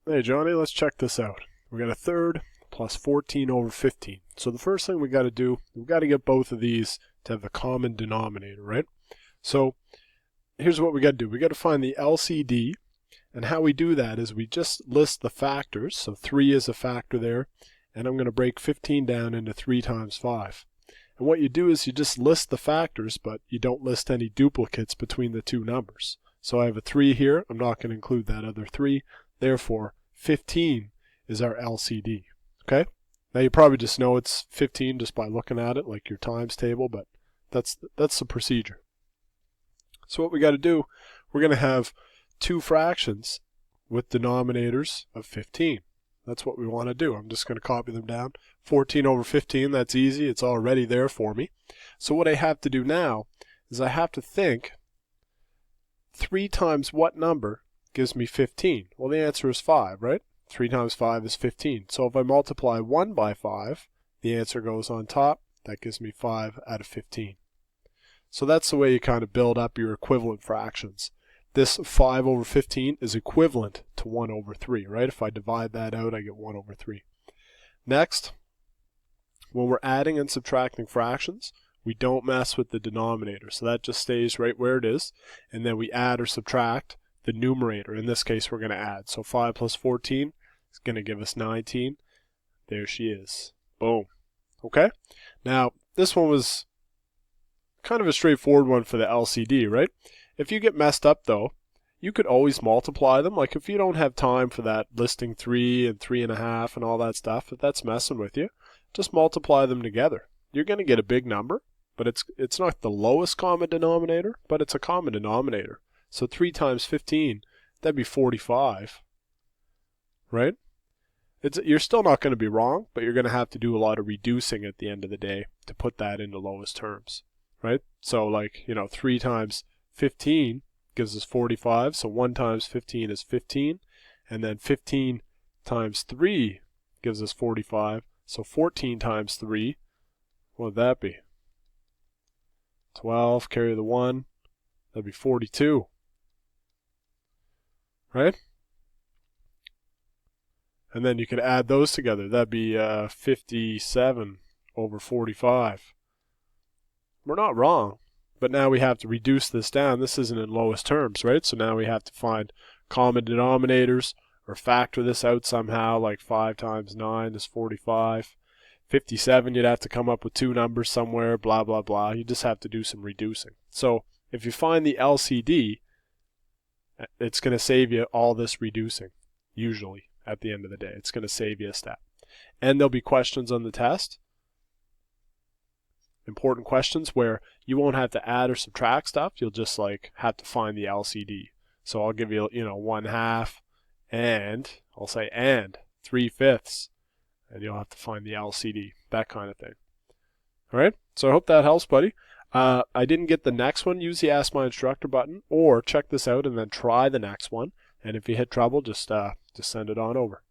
Hey Johnny, let's check this out. We got a third plus 14 over 15. So the first thing we got to do, we've got to get both of these to have the common denominator, right? So here's what we got to do. We got to find the LCD, and how we do that is we just list the factors. So 3 is a factor there, and I'm going to break 15 down into 3 times 5. And what you do is you just list the factors, but you don't list any duplicates between the two numbers. So I have a 3 here. I'm not going to include that other 3. Therefore, 15 is our LCD. Okay? Now you probably just know it's 15 just by looking at it, like your times table, but that's the procedure. So what we got to do, we're going to have two fractions with denominators of 15. That's what we want to do. I'm just going to copy them down. 14 over 15, that's easy. It's already there for me. So what I have to do now is I have to think 3 times what number gives me 15? Well, the answer is 5, right? 3 times 5 is 15. So if I multiply 1 by 5, the answer goes on top. That gives me 5 out of 15. So that's the way you kind of build up your equivalent fractions. This 5 over 15 is equivalent to 1 over 3, right? If I divide that out, I get 1 over 3. Next, when we're adding and subtracting fractions, we don't mess with the denominator. So that just stays right where it is. And then we add or subtract the numerator. In this case, we're going to add. So 5 plus 14 is going to give us 19. There she is. Boom. Okay? Now, this one was kind of a straightforward one for the LCD, right? If you get messed up, though, you could always multiply them. Like if you don't have time for that listing 3 and 3.5 and all that stuff, if that's messing with you, just multiply them together. You're going to get a big number, but it's not the lowest common denominator, but it's a common denominator. So 3 times 15, that'd be 45, right? You're still not going to be wrong, but you're going to have to do a lot of reducing at the end of the day to put that into lowest terms, right? So like, 3 times 15 gives us 45, so 1 times 15 is 15, and then 15 times 3 gives us 45, so 14 times 3, what would that be? 12, carry the 1, that'd be 42, right? And then you could add those together, that'd be 57 over 45. We're not wrong. But now we have to reduce this down. This isn't in lowest terms, right? So now we have to find common denominators or factor this out somehow, like 5 times 9 is 45. 57, you'd have to come up with 2 numbers somewhere, blah, blah, blah. You just have to do some reducing. So if you find the LCD, it's going to save you all this reducing, usually, at the end of the day. It's going to save you a step. And there'll be questions on the test. Important questions where you won't have to add or subtract stuff. You'll just have to find the LCD. So I'll give you, 1/2 and I'll say and 3/5, and you'll have to find the LCD, that kind of thing. All right. So I hope that helps, buddy. I didn't get the next one. Use the Ask My Instructor button, or check this out and then try the next one. And if you hit trouble, just send it on over.